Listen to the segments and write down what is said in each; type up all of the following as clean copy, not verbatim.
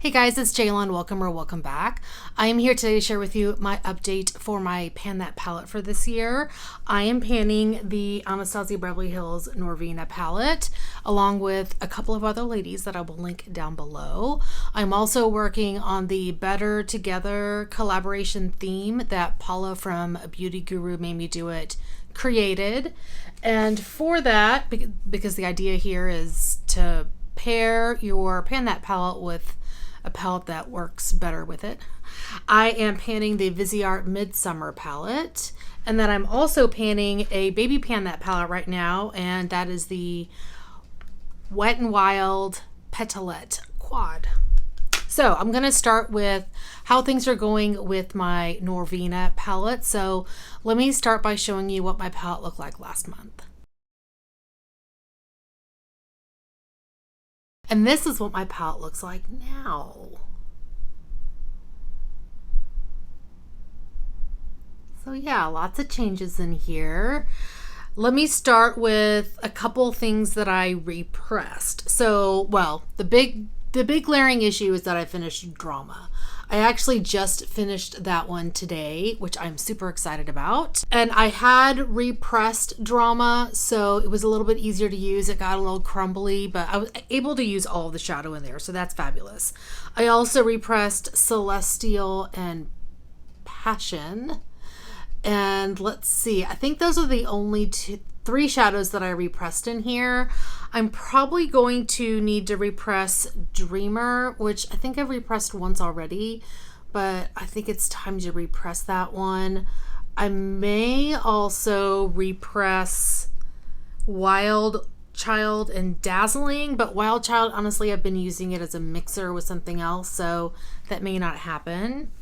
Hey guys, it's Jaylen. Welcome or welcome back. I am here today to share with you my update for my Pan That palette for this year. I am panning the Anastasia Beverly Hills Norvina palette along with a couple of other ladies that I will link down below. I'm also working on the Better Together collaboration theme that Paula from Beauty Guru Made Me Do It created. And for that, because the idea here is to pair your Pan That palette with a palette that works better with it, I am panning the Viseart Midsommer palette, and then I'm also panning a baby Pan That palette right now, and that is the Wet n Wild Petalette quad. So I'm going to start with how things are going with my Norvina palette. So let me start by showing you what my palette looked like last month. And this is what my palette looks like now. So yeah, lots of changes in here. Let me start with a couple things that I repressed. So, well, the big glaring issue is that I finished Drama. I actually just finished that one today, which I'm super excited about. And I had repressed Drama, so it was a little bit easier to use. It got a little crumbly, but I was able to use all of the shadow in there, so that's fabulous. I also repressed Celestial and Passion. And let's see, I think those are the only three shadows that I repressed in here. I'm probably going to need to repress Dreamer, which I think I've repressed once already, but I think it's time to repress that one. I may also repress Wild Child and Dazzling, but Wild Child, honestly, I've been using it as a mixer with something else, so that may not happen.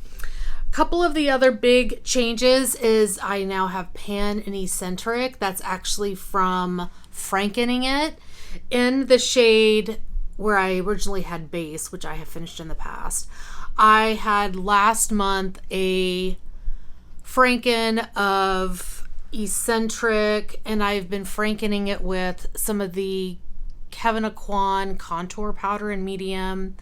Couple of the other big changes is I now have Pan and Eccentric. That's actually from Frankening It in the shade where I originally had Base, which I have finished in the past. I had last month a Franken of Eccentric, and I've been Frankening it with some of the Kevin Aquan contour powder in medium.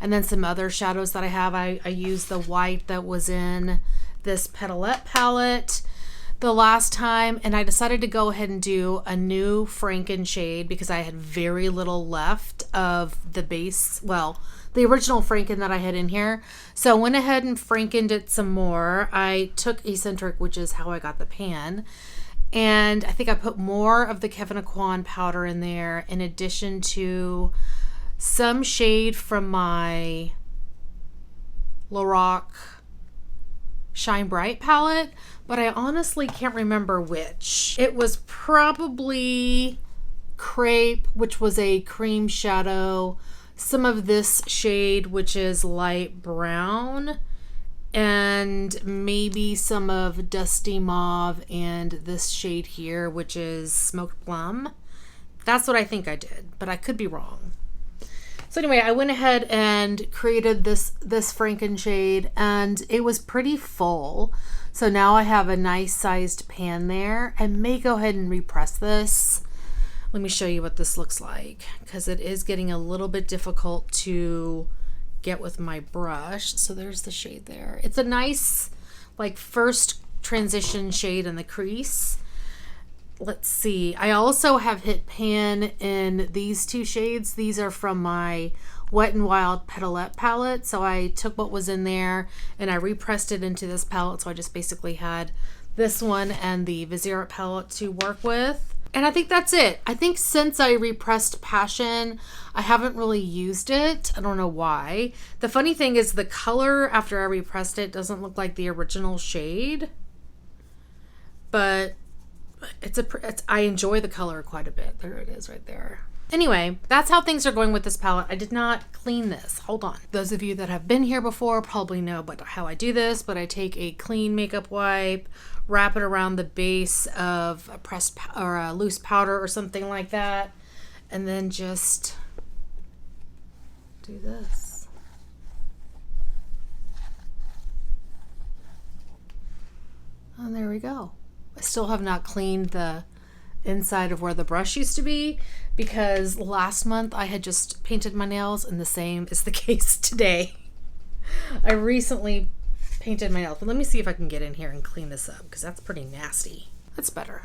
And then some other shadows that I have. I used the white that was in this Petalette palette the last time, and I decided to go ahead and do a new Franken shade because I had very little left of the base, well, the original Franken that I had in here. So I went ahead and Frankened it some more. I took Eccentric, which is how I got the pan, and I think I put more of the Kevin Aquan powder in there in addition to some shade from my Lorac Shine Bright palette, but I honestly can't remember which. It was probably Crepe, which was a cream shadow, some of this shade, which is light brown, and maybe some of Dusty Mauve, and this shade here, which is Smoked Plum. That's what I think I did, but I could be wrong. So anyway, I went ahead and created this Franken shade, and it was pretty full. So now I have a nice sized pan there. I may go ahead and repress this. Let me show you what this looks like, because it is getting a little bit difficult to get with my brush. So there's the shade there. It's a nice, like, first transition shade in the crease. Let's see. I also have hit pan in these two shades. These are from my Wet n Wild Petalette palette. So I took what was in there and I repressed it into this palette. So I just basically had this one and the Viseart palette to work with. And I think that's it. I think since I repressed Passion, I haven't really used it. I don't know why. The funny thing is the color after I repressed it doesn't look like the original shade. But I enjoy the color quite a bit. There it is right there. Anyway, that's how things are going with this palette. I did not clean this. Hold on. Those of you that have been here before probably know how I do this, but I take a clean makeup wipe, wrap it around the base of a pressed or a loose powder or something like that, and then just do this. And there we go. I still have not cleaned the inside of where the brush used to be, because last month I had just painted my nails, and the same is the case today. I recently painted my nails, but let me see if I can get in here and clean this up, because that's pretty nasty. That's better.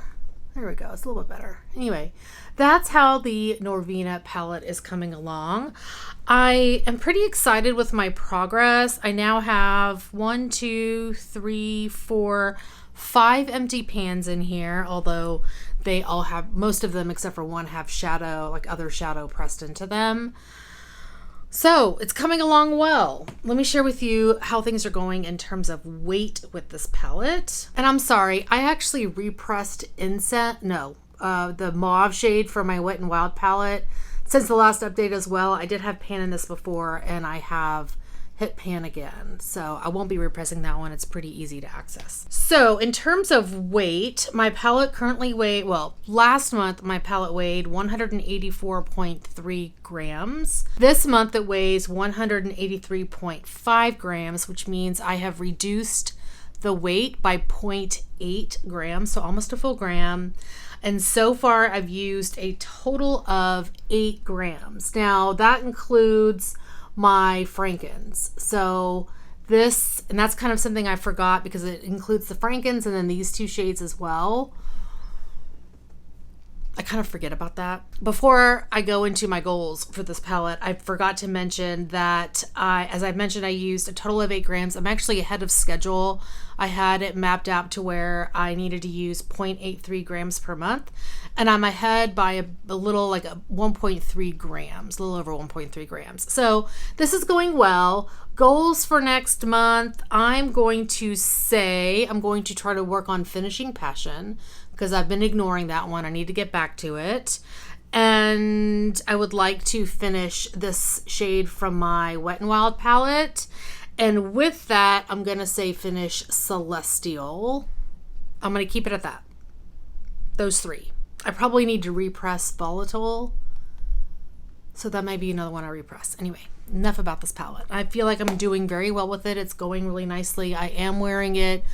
There we go. It's a little bit better. Anyway, that's how the Norvina palette is coming along. I am pretty excited with my progress. I now have 1, 2, 3, 4, 5 empty pans in here, although they all have, most of them except for one have shadow, like other shadow pressed into them. So it's coming along well. Let me share with you how things are going in terms of weight with this palette. And I'm sorry, I actually repressed the mauve shade for my Wet n Wild palette since the last update as well. I did have pan in this before, and I have hit pan again, so I won't be repressing that one. It's pretty easy to access. So in terms of weight, my palette currently last month my palette weighed 184.3 grams. This month it weighs 183.5 grams, which means I have reduced the weight by 0.8 grams, so almost a full gram. And so far I've used a total of 8 grams. Now that includes my Frankens. So this, and that's kind of something I forgot because it includes the Frankens and then these 2 shades as well. I kind of forget about that. Before I go into my goals for this palette, I forgot to mention that as I mentioned, I used a total of 8 grams. I'm actually ahead of schedule. I had it mapped out to where I needed to use 0.83 grams per month. And I'm ahead by a little, like a 1.3 grams, a little over 1.3 grams. So this is going well. Goals for next month, I'm going to try to work on finishing Passion, because I've been ignoring that one. I need to get back to it. And I would like to finish this shade from my Wet n Wild palette. And with that, I'm going to say finish Celestial. I'm going to keep it at that. Those 3. I probably need to repress Volatile. So that might be another one I repress. Anyway, enough about this palette. I feel like I'm doing very well with it. It's going really nicely. I am wearing it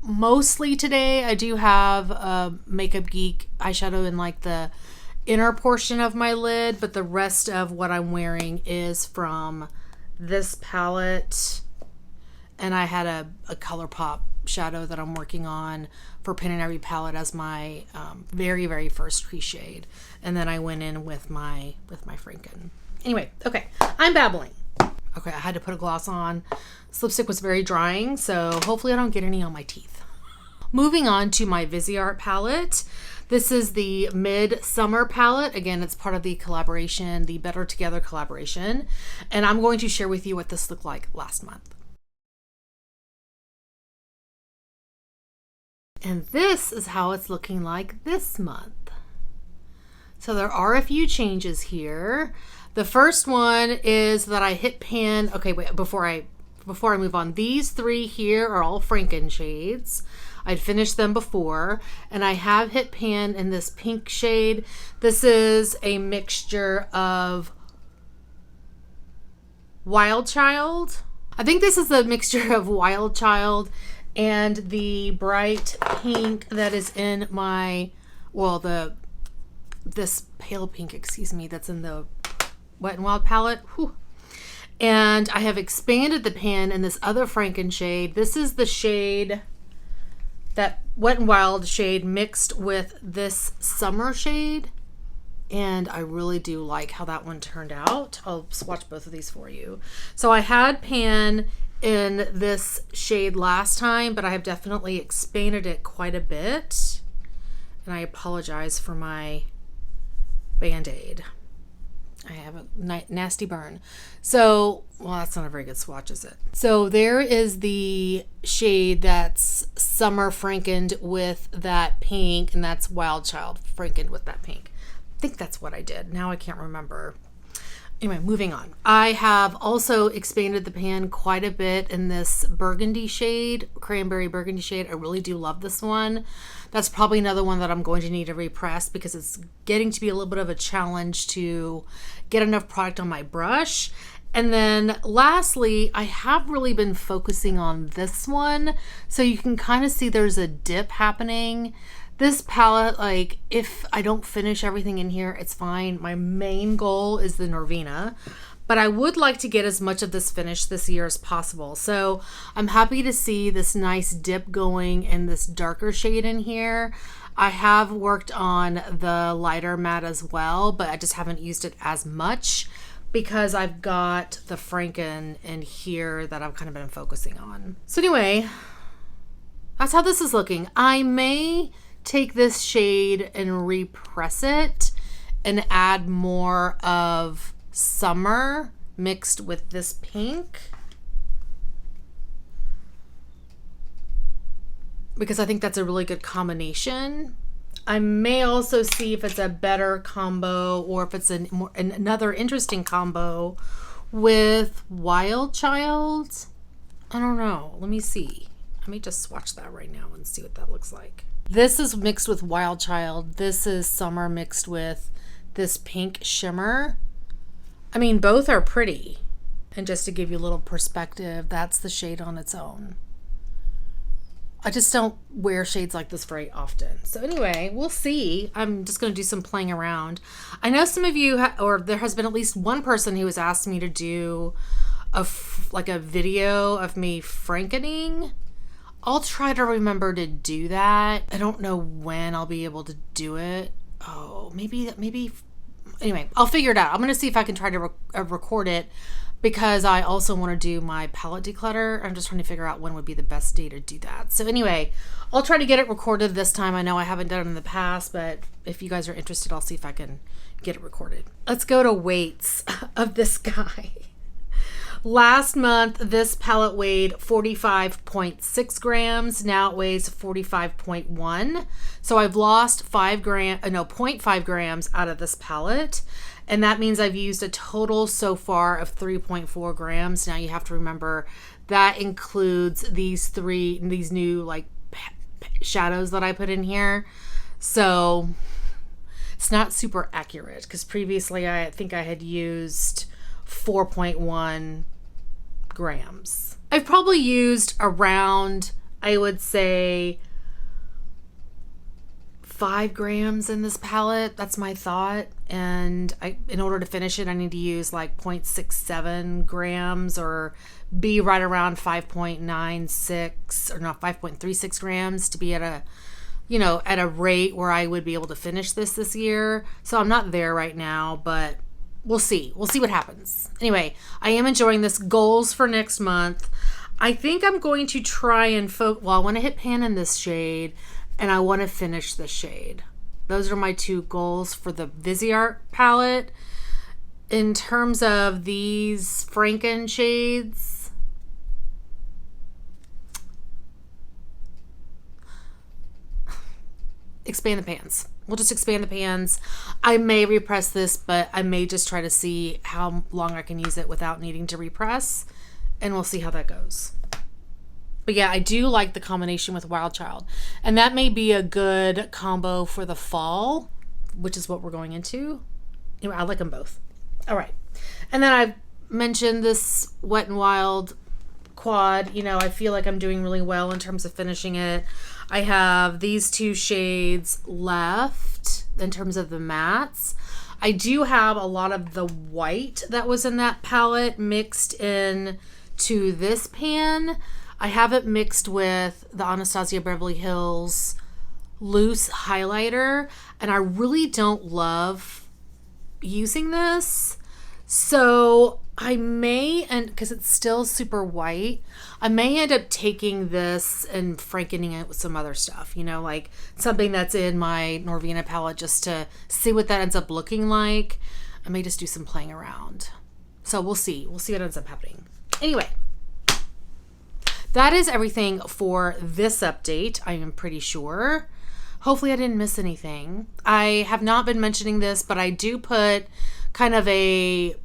mostly today. I do have a Makeup Geek eyeshadow in like the inner portion of my lid, but the rest of what I'm wearing is from this palette. And I had a ColourPop shadow that I'm working on for Pin and Every palette as my very, very first crease shade. And then I went in with my Franken. Anyway, okay, I'm babbling. Okay, I had to put a gloss on. This lipstick was very drying, so hopefully I don't get any on my teeth. Moving on to my Viseart palette. This is the Midsommer palette. Again, it's part of the collaboration, the Better Together collaboration. And I'm going to share with you what this looked like last month. And this is how it's looking like this month. So there are a few changes here. The first one is that I hit pan. Okay, wait, before I move on, these 3 here are all Franken shades. I'd finished them before, and I have hit pan in this pink shade. This is a mixture of Wild Child. I think this is a mixture of Wild Child and the bright pink that is in my, this pale pink, excuse me, that's in the Wet n Wild palette. Whew. And I have expanded the pan in this other Franken shade. This is the shade, that Wet n Wild shade mixed with this summer shade. And I really do like how that one turned out. I'll swatch both of these for you. So I had pan in this shade last time, but I have definitely expanded it quite a bit. And I apologize for my Band-Aid. I have a nasty burn. So, well, that's not a very good swatch, is it? So there is the shade that's Summer Frankened with that pink, and that's Wild Child Frankened with that pink. I think that's what I did. Now I can't remember. Anyway, moving on. I have also expanded the pan quite a bit in this burgundy shade, cranberry burgundy shade. I really do love this one. That's probably another one that I'm going to need to repress because it's getting to be a little bit of a challenge to get enough product on my brush. And then lastly, I have really been focusing on this one. So you can kind of see there's a dip happening. This palette, like, if I don't finish everything in here, it's fine. My main goal is the Norvina, but I would like to get as much of this finished this year as possible. So I'm happy to see this nice dip going in this darker shade in here. I have worked on the lighter matte as well, but I just haven't used it as much because I've got the Franken in here that I've kind of been focusing on. So anyway, that's how this is looking. I may take this shade and repress it and add more of summer mixed with this pink, because I think that's a really good combination. I may also see if it's a better combo or if it's another interesting combo with Wild Child. I don't know. Let me see. Let me just swatch that right now and see what that looks like. This is mixed with Wild Child. This is summer mixed with this pink shimmer. I mean, both are pretty. And just to give you a little perspective, that's the shade on its own. I just don't wear shades like this very often. So anyway, we'll see. I'm just going to do some playing around. I know some of you, or there has been at least one person who has asked me to do like a video of me frankening. I'll try to remember to do that. I don't know when I'll be able to do it. Oh, maybe. Anyway, I'll figure it out. I'm going to see if I can try to record it, because I also want to do my palette declutter. I'm just trying to figure out when would be the best day to do that. So anyway, I'll try to get it recorded this time. I know I haven't done it in the past, but if you guys are interested, I'll see if I can get it recorded. Let's go to weights of this guy. Last month, this palette weighed 45.6 grams. Now it weighs 45.1. So I've lost 0.5 grams out of this palette. And that means I've used a total so far of 3.4 grams. Now you have to remember that includes these new like shadows that I put in here. So it's not super accurate, because previously I think I had used 4.1 grams. I've probably used around, I would say, 5 grams in this palette. That's my thought. And in order to finish it, I need to use like 0.67 grams or be right around 5.96 or not 5.36 grams to be at a rate where I would be able to finish this year. So I'm not there right now, but we'll see. We'll see what happens. Anyway, I am enjoying this. Goals for next month. I think I'm going to try and I want to hit pan in this shade, and I want to finish this shade. Those are my two goals for the Viseart palette. In terms of these Franken shades, expand the pans. We'll just expand the pans. I may repress this, but I may just try to see how long I can use it without needing to repress, and we'll see how that goes. But yeah, I do like the combination with Wild Child, and that may be a good combo for the fall, which is what we're going into. Anyway, I like them both. All right. And then I mentioned this Wet n Wild quad. I feel like I'm doing really well in terms of finishing it. I have these two shades left in terms of the mattes. I do have a lot of the white that was in that palette mixed in to this pan. I have it mixed with the Anastasia Beverly Hills loose highlighter, and I really don't love using this. So I may, and because it's still super white, I may end up taking this and frankening it with some other stuff, like something that's in my Norvina palette, just to see what that ends up looking like. I may just do some playing around. So we'll see. We'll see what ends up happening. Anyway, that is everything for this update, I am pretty sure. Hopefully I didn't miss anything. I have not been mentioning this, but I do put kind of a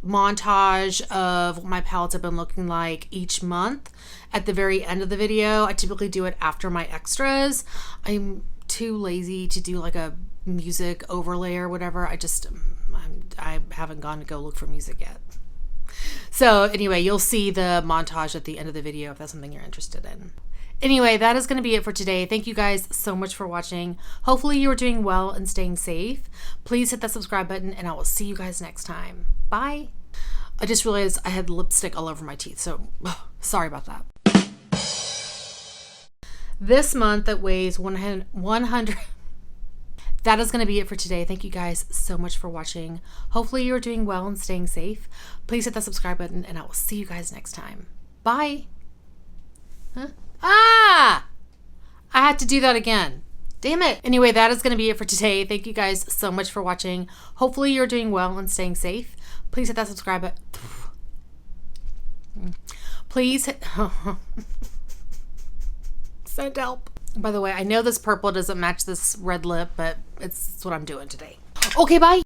montage of what my palettes have been looking like each month at the very end of the video. I typically do it after my extras. I'm too lazy to do like a music overlay or whatever. I haven't gone to go look for music yet. So anyway, you'll see the montage at the end of the video if that's something you're interested in. Anyway, that is going to be it for today. Thank you guys so much for watching. Hopefully you are doing well and staying safe. Please hit that subscribe button and I will see you guys next time. Bye. I just realized I had lipstick all over my teeth, so sorry about that. This month it weighs 100. That is going to be it for today. Thank you guys so much for watching. Hopefully you are doing well and staying safe. Please hit that subscribe button and I will see you guys next time. Bye. Huh? Ah! I had to do that again. Damn it. Anyway, that is going to be it for today. Thank you guys so much for watching. Hopefully you're doing well and staying safe. Please hit that subscribe button. Please hit... Send help. By the way, I know this purple doesn't match this red lip, but it's what I'm doing today. Okay, bye.